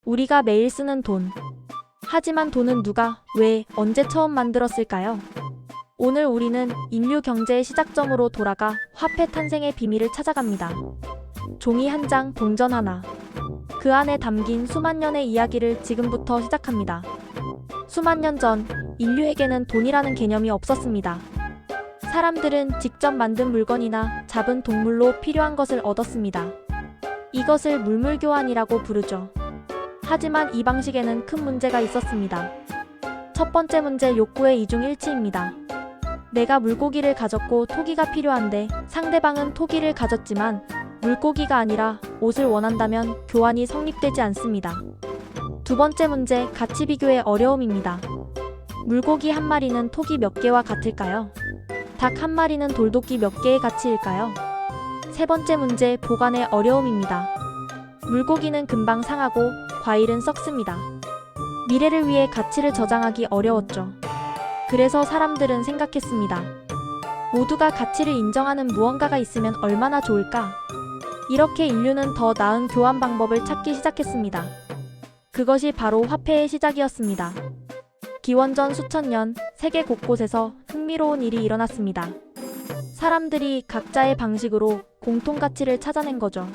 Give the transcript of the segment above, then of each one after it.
우리가 매일 쓰는 돈. 하지만 돈은 누가, 왜, 언제 처음 만들었을까요? 오늘 우리는 인류 경제의 시작점으로 돌아가 화폐 탄생의 비밀을 찾아갑니다. 종이 한 장, 동전 하나. 그 안에 담긴 수만 년의 이야기를 지금부터 시작합니다. 수만 년 전, 인류에게는 돈이라는 개념이 없었습니다. 사람들은 직접 만든 물건이나 잡은 동물로 필요한 것을 얻었습니다. 이것을 물물교환이라고 부르죠. 하지만 이 방식에는 큰 문제가 있었습니다. 첫 번째 문제, 욕구의 이중일치입니다. 내가 물고기를 가졌고 토기가 필요한데 상대방은 토기를 가졌지만 물고기가 아니라 옷을 원한다면 교환이 성립되지 않습니다. 두 번째 문제, 가치 비교의 어려움입니다. 물고기 한 마리는 토기 몇 개와 같을까요? 닭 한 마리는 돌도끼 몇 개의 가치일까요? 세 번째 문제, 보관의 어려움입니다. 물고기는 금방 상하고 과일은 썩습니다. 미래를 위해 가치를 저장하기 어려웠죠. 그래서 사람들은 생각했습니다. 모두가 가치를 인정하는 무언가가 있으면 얼마나 좋을까? 이렇게 인류는 더 나은 교환 방법을 찾기 시작했습니다. 그것이 바로 화폐의 시작이었습니다. 기원전 수천 년, 세계 곳곳에서 흥미로운 일이 일어났습니다. 사람들이 각자의 방식으로 공통 가치를 찾아낸 거죠.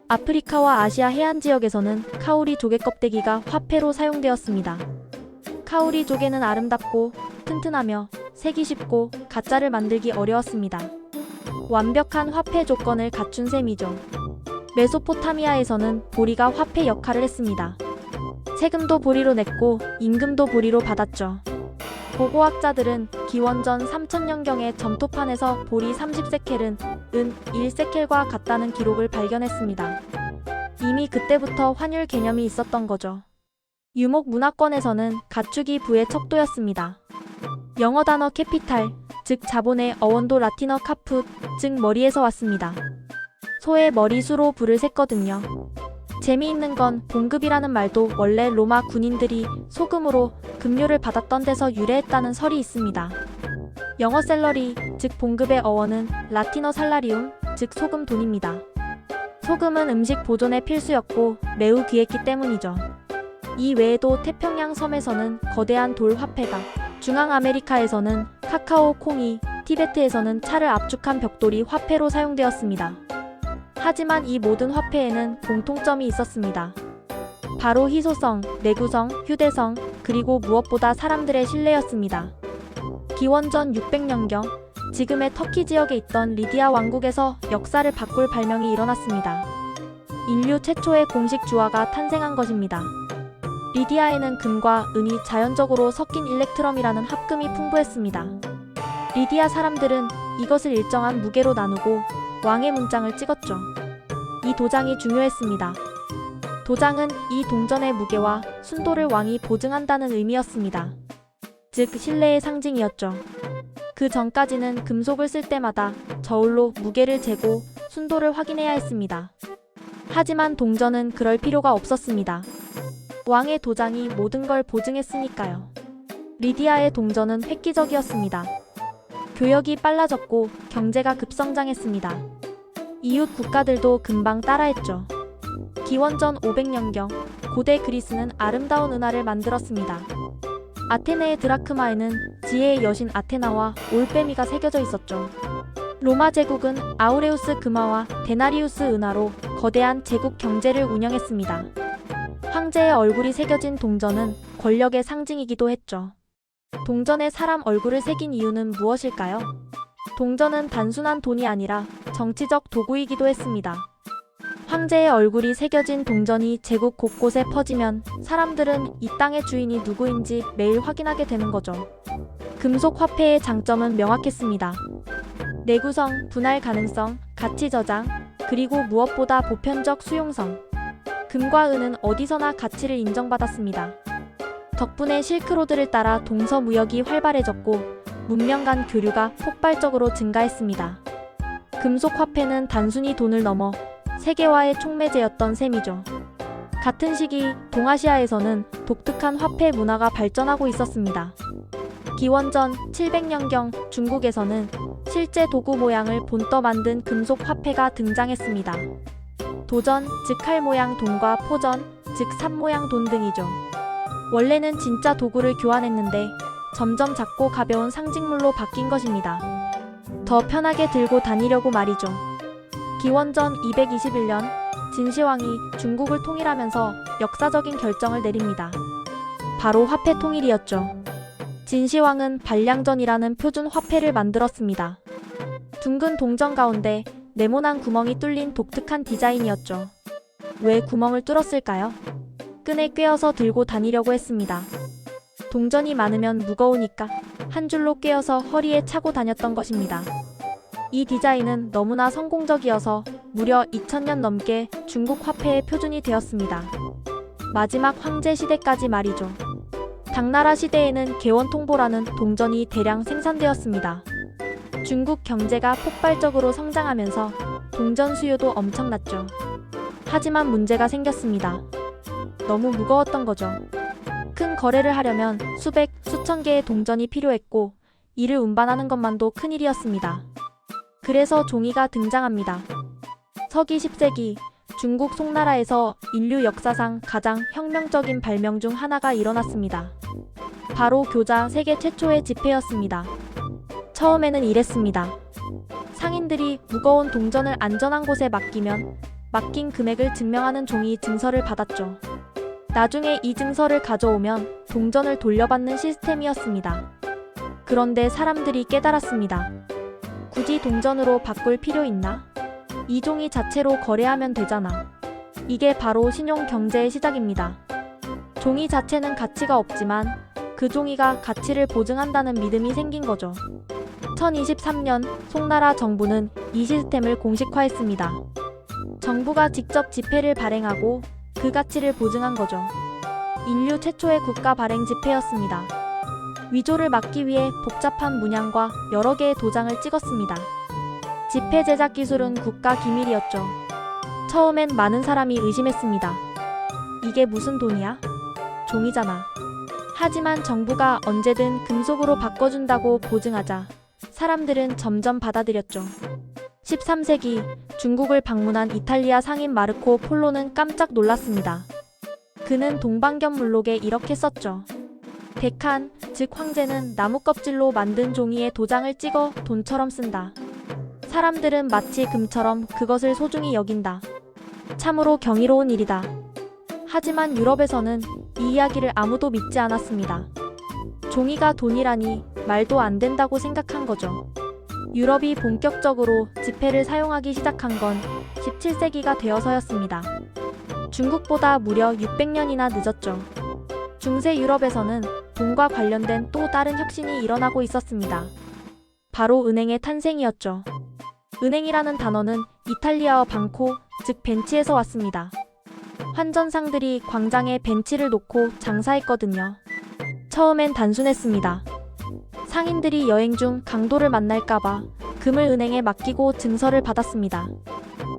아프리카와 아시아 해안 지역에서는 카우리 조개 껍데기가 화폐로 사용되었습니다. 카우리 조개는 아름답고 튼튼하며 색이 쉽고 가짜를 만들기 어려웠습니다. 완벽한 화폐 조건을 갖춘 셈이죠. 메소포타미아에서는 보리가 화폐 역할을 했습니다. 세금도 보리로 냈고 임금도 보리로 받았죠. 고고학자들은 기원전 3000년경에 점토판에서 보리 30세켈은 은 1세켈과 같다는 기록을 발견했습니다. 이미 그때부터 환율 개념이 있었던 거죠. 유목 문화권에서는 가축이 부의 척도였습니다. 영어 단어 캐피탈, 즉 자본의 어원도 라틴어 카풋, 즉 머리에서 왔습니다. 소의 머리수로 부를 셌거든요. 재미있는 건 봉급이라는 말도 원래 로마 군인들이 소금으로 급료를 받았던 데서 유래했다는 설이 있습니다. 영어 셀러리, 즉 봉급의 어원은 라틴어 살라리움, 즉 소금 돈입니다. 소금은 음식 보존에 필수였고 매우 귀했기 때문이죠. 이 외에도 태평양 섬에서는 거대한 돌 화폐가, 중앙아메리카에서는 카카오 콩이, 티베트에서는 차를 압축한 벽돌이 화폐로 사용되었습니다. 하지만 이 모든 화폐에는 공통점이 있었습니다. 바로 희소성, 내구성, 휴대성, 그리고 무엇보다 사람들의 신뢰였습니다. 기원전 600년경, 지금의 터키 지역에 있던 리디아 왕국에서 역사를 바꿀 발명이 일어났습니다. 인류 최초의 공식 주화가 탄생한 것입니다. 리디아에는 금과 은이 자연적으로 섞인 일렉트럼이라는 합금이 풍부했습니다. 리디아 사람들은 이것을 일정한 무게로 나누고 왕의 문장을 찍었죠. 이 도장이 중요했습니다. 도장은 이 동전의 무게와 순도를 왕이 보증한다는 의미였습니다. 즉 신뢰의 상징이었죠. 그 전까지는 금속을 쓸 때마다 저울로 무게를 재고 순도를 확인해야 했습니다. 하지만 동전은 그럴 필요가 없었습니다. 왕의 도장이 모든 걸 보증했으니까요. 리디아의 동전은 획기적이었습니다. 교역이 빨라졌고 경제가 급성장했습니다. 이웃 국가들도 금방 따라했죠. 기원전 500년경, 고대 그리스는 아름다운 은하를 만들었습니다. 아테네의 드라크마에는 지혜의 여신 아테나와 올빼미가 새겨져 있었죠. 로마 제국은 아우레우스 금화와 데나리우스 은화로 거대한 제국 경제를 운영했습니다. 황제의 얼굴이 새겨진 동전은 권력의 상징이기도 했죠. 동전에 사람 얼굴을 새긴 이유는 무엇일까요? 동전은 단순한 돈이 아니라 정치적 도구이기도 했습니다. 황제의 얼굴이 새겨진 동전이 제국 곳곳에 퍼지면 사람들은 이 땅의 주인이 누구인지 매일 확인하게 되는 거죠. 금속 화폐의 장점은 명확했습니다. 내구성, 분할 가능성, 가치 저장, 그리고 무엇보다 보편적 수용성. 금과 은은 어디서나 가치를 인정받았습니다. 덕분에 실크로드를 따라 동서무역이 활발해졌고 문명 간 교류가 폭발적으로 증가했습니다. 금속 화폐는 단순히 돈을 넘어 세계화의 촉매제였던 셈이죠. 같은 시기 동아시아에서는 독특한 화폐 문화가 발전하고 있었습니다. 기원전 700년경 중국에서는 실제 도구 모양을 본떠 만든 금속 화폐가 등장했습니다. 도전, 즉 칼 모양 돈과 포전, 즉 삽모양 돈 등이죠. 원래는 진짜 도구를 교환했는데 점점 작고 가벼운 상징물로 바뀐 것입니다. 더 편하게 들고 다니려고 말이죠. 기원전 221년 진시황이 중국을 통일하면서 역사적인 결정을 내립니다. 바로 화폐 통일이었죠. 진시황은 반량전이라는 표준 화폐를 만들었습니다. 둥근 동전 가운데 네모난 구멍이 뚫린 독특한 디자인이었죠. 왜 구멍을 뚫었을까요? 끈에 꿰어서 들고 다니려고 했습니다. 동전이 많으면 무거우니까 한 줄로 꿰어서 허리에 차고 다녔던 것입니다. 이 디자인은 너무나 성공적이어서 무려 2000년 넘게 중국 화폐의 표준이 되었습니다. 마지막 황제 시대까지 말이죠. 당나라 시대에는 개원통보라는 동전이 대량 생산되었습니다. 중국 경제가 폭발적으로 성장하면서 동전 수요도 엄청났죠. 하지만 문제가 생겼습니다. 너무 무거웠던 거죠. 큰 거래를 하려면 수백, 수천 개의 동전이 필요했고 이를 운반하는 것만도 큰일이었습니다. 그래서 종이가 등장합니다. 서기 10세기 중국 송나라에서 인류 역사상 가장 혁명적인 발명 중 하나가 일어났습니다. 바로 교자 세계 최초의 지폐였습니다. 처음에는 이랬습니다. 상인들이 무거운 동전을 안전한 곳에 맡기면 맡긴 금액을 증명하는 종이 증서를 받았죠. 나중에 이 증서를 가져오면 동전을 돌려받는 시스템이었습니다. 그런데 사람들이 깨달았습니다. 굳이 동전으로 바꿀 필요 있나? 이 종이 자체로 거래하면 되잖아. 이게 바로 신용 경제의 시작입니다. 종이 자체는 가치가 없지만 그 종이가 가치를 보증한다는 믿음이 생긴 거죠. 1023년 송나라 정부는 이 시스템을 공식화했습니다. 정부가 직접 지폐를 발행하고 그 가치를 보증한 거죠. 인류 최초의 국가 발행 지폐였습니다. 위조를 막기 위해 복잡한 문양과 여러 개의 도장을 찍었습니다. 지폐 제작 기술은 국가 기밀이었죠. 처음엔 많은 사람이 의심했습니다. 이게 무슨 돈이야? 종이잖아. 하지만 정부가 언제든 금속으로 바꿔준다고 보증하자 사람들은 점점 받아들였죠. 13세기 중국을 방문한 이탈리아 상인 마르코 폴로는 깜짝 놀랐습니다. 그는 동방견물록에 이렇게 썼죠. 데칸, 즉 황제는 나무 껍질로 만든 종이에 도장을 찍어 돈처럼 쓴다. 사람들은 마치 금처럼 그것을 소중히 여긴다. 참으로 경이로운 일이다. 하지만 유럽에서는 이 이야기를 아무도 믿지 않았습니다. 종이가 돈이라니 말도 안 된다고 생각한 거죠. 유럽이 본격적으로 지폐를 사용하기 시작한 건 17세기가 되어서였습니다. 중국보다 무려 600년이나 늦었죠. 중세 유럽에서는 돈과 관련된 또 다른 혁신이 일어나고 있었습니다. 바로 은행의 탄생이었죠. 은행이라는 단어는 이탈리아어 방코, 즉 벤치에서 왔습니다. 환전상들이 광장에 벤치를 놓고 장사했거든요. 처음엔 단순했습니다. 상인들이 여행 중 강도를 만날까봐 금을 은행에 맡기고 증서를 받았습니다.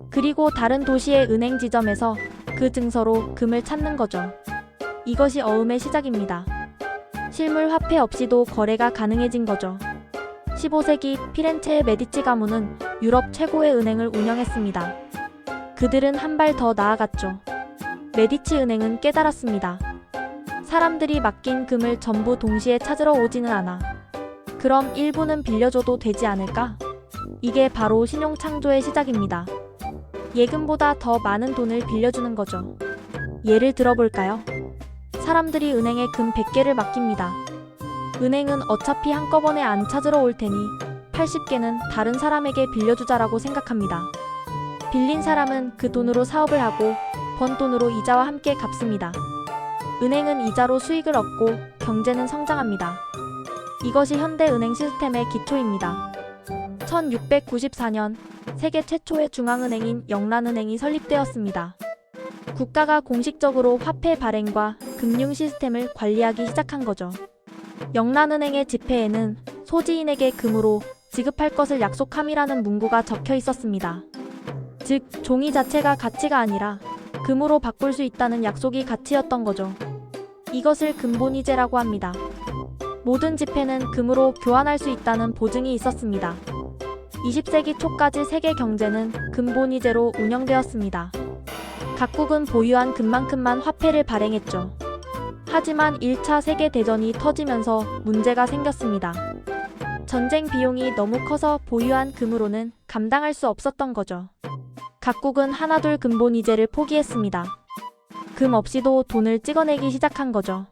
그리고 다른 도시의 은행 지점에서 그 증서로 금을 찾는 거죠. 이것이 어음의 시작입니다. 실물 화폐 없이도 거래가 가능해진 거죠. 15세기 피렌체의 메디치 가문은 유럽 최고의 은행을 운영했습니다. 그들은 한 발 더 나아갔죠. 메디치 은행은 깨달았습니다. 사람들이 맡긴 금을 전부 동시에 찾으러 오지는 않아. 그럼 일부는 빌려줘도 되지 않을까? 이게 바로 신용창조의 시작입니다. 예금보다 더 많은 돈을 빌려주는 거죠. 예를 들어볼까요? 사람들이 은행에 금 100개를 맡깁니다. 은행은 어차피 한꺼번에 안 찾으러 올 테니 80개는 다른 사람에게 빌려주자라고 생각합니다. 빌린 사람은 그 돈으로 사업을 하고 번 돈으로 이자와 함께 갚습니다. 은행은 이자로 수익을 얻고 경제는 성장합니다. 이것이 현대 은행 시스템의 기초입니다. 1694년 세계 최초의 중앙은행인 영란은행이 설립되었습니다. 국가가 공식적으로 화폐 발행과 금융 시스템을 관리하기 시작한 거죠. 영란은행의 지폐에는 소지인에게 금으로 지급할 것을 약속함이라는 문구가 적혀 있었습니다. 즉, 종이 자체가 가치가 아니라 금으로 바꿀 수 있다는 약속이 가치였던 거죠. 이것을 금본위제라고 합니다. 모든 지폐는 금으로 교환할 수 있다는 보증이 있었습니다. 20세기 초까지 세계 경제는 금본위제로 운영되었습니다. 각국은 보유한 금만큼만 화폐를 발행했죠. 하지만 1차 세계대전이 터지면서 문제가 생겼습니다. 전쟁 비용이 너무 커서 보유한 금으로는 감당할 수 없었던 거죠. 각국은 하나둘 금본위제를 포기했습니다. 금 없이도 돈을 찍어내기 시작한 거죠.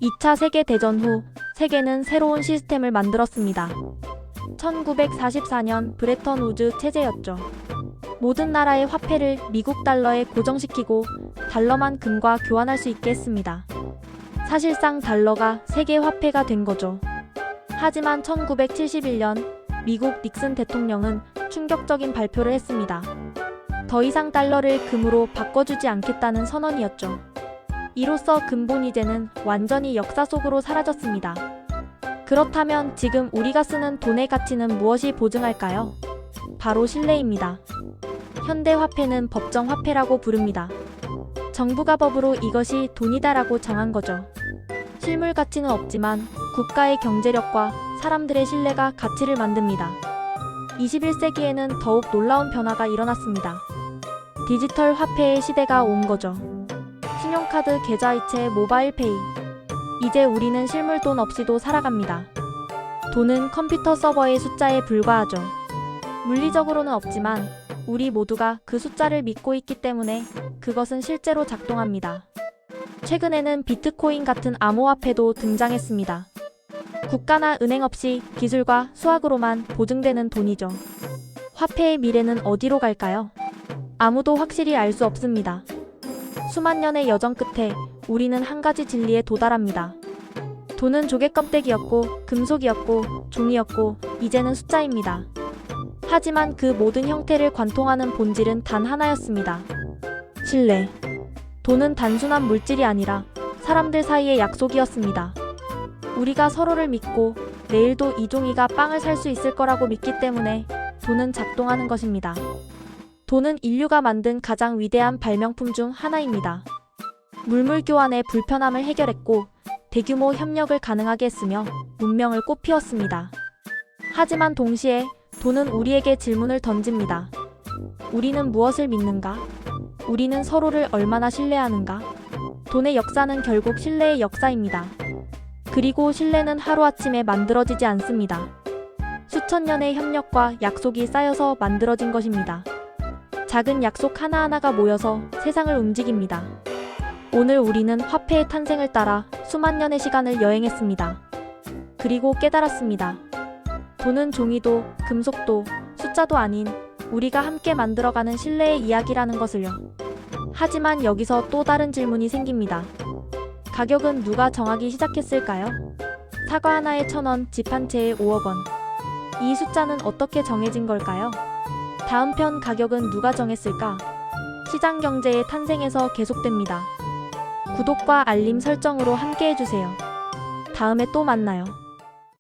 2차 세계대전 후 세계는 새로운 시스템을 만들었습니다. 1944년 브레턴 우즈 체제였죠. 모든 나라의 화폐를 미국 달러에 고정시키고 달러만 금과 교환할 수 있게 했습니다. 사실상 달러가 세계 화폐가 된 거죠. 하지만 1971년 미국 닉슨 대통령은 충격적인 발표를 했습니다. 더 이상 달러를 금으로 바꿔주지 않겠다는 선언이었죠. 이로써 금본위제는 완전히 역사 속으로 사라졌습니다. 그렇다면 지금 우리가 쓰는 돈의 가치는 무엇이 보증할까요? 바로 신뢰입니다. 현대 화폐는 법정 화폐라고 부릅니다. 정부가 법으로 이것이 돈이다라고 정한 거죠. 실물 가치는 없지만 국가의 경제력과 사람들의 신뢰가 가치를 만듭니다. 21세기에는 더욱 놀라운 변화가 일어났습니다. 디지털 화폐의 시대가 온 거죠. 신용카드 계좌이체 모바일페이. 이제 우리는 실물 돈 없이도 살아갑니다. 돈은 컴퓨터 서버의 숫자에 불과하죠. 물리적으로는 없지만 우리 모두가 그 숫자를 믿고 있기 때문에 그것은 실제로 작동합니다. 최근에는 비트코인 같은 암호화폐도 등장했습니다. 국가나 은행 없이 기술과 수학으로만 보증되는 돈이죠. 화폐의 미래는 어디로 갈까요? 아무도 확실히 알 수 없습니다. 수만 년의 여정 끝에 우리는 한 가지 진리에 도달합니다. 돈은 조개 껍데기였고 금속이었고 종이였고 이제는 숫자입니다. 하지만 그 모든 형태를 관통하는 본질은 단 하나였습니다. 신뢰. 돈은 단순한 물질이 아니라 사람들 사이의 약속이었습니다. 우리가 서로를 믿고 내일도 이종이가 빵을 살 수 있을 거라고 믿기 때문에 돈은 작동하는 것입니다. 돈은 인류가 만든 가장 위대한 발명품 중 하나입니다. 물물 교환의 불편함을 해결했고 대규모 협력을 가능하게 했으며 문명을 꽃피웠습니다. 하지만 동시에 돈은 우리에게 질문을 던집니다. 우리는 무엇을 믿는가? 우리는 서로를 얼마나 신뢰하는가? 돈의 역사는 결국 신뢰의 역사입니다. 그리고 신뢰는 하루아침에 만들어지지 않습니다. 수천 년의 협력과 약속이 쌓여서 만들어진 것입니다. 작은 약속 하나하나가 모여서 세상을 움직입니다. 오늘 우리는 화폐의 탄생을 따라 수만 년의 시간을 여행했습니다. 그리고 깨달았습니다. 돈은 종이도 금속도 숫자도 아닌 우리가 함께 만들어가는 신뢰의 이야기라는 것을요. 하지만 여기서 또 다른 질문이 생깁니다. 가격은 누가 정하기 시작했을까요? 사과 하나에 1,000원, 집 한 채에 5억 원. 이 숫자는 어떻게 정해진 걸까요? 다음 편 가격은 누가 정했을까? 시장 경제의 탄생에서 계속됩니다. 구독과 알림 설정으로 함께 해주세요. 다음에 또 만나요.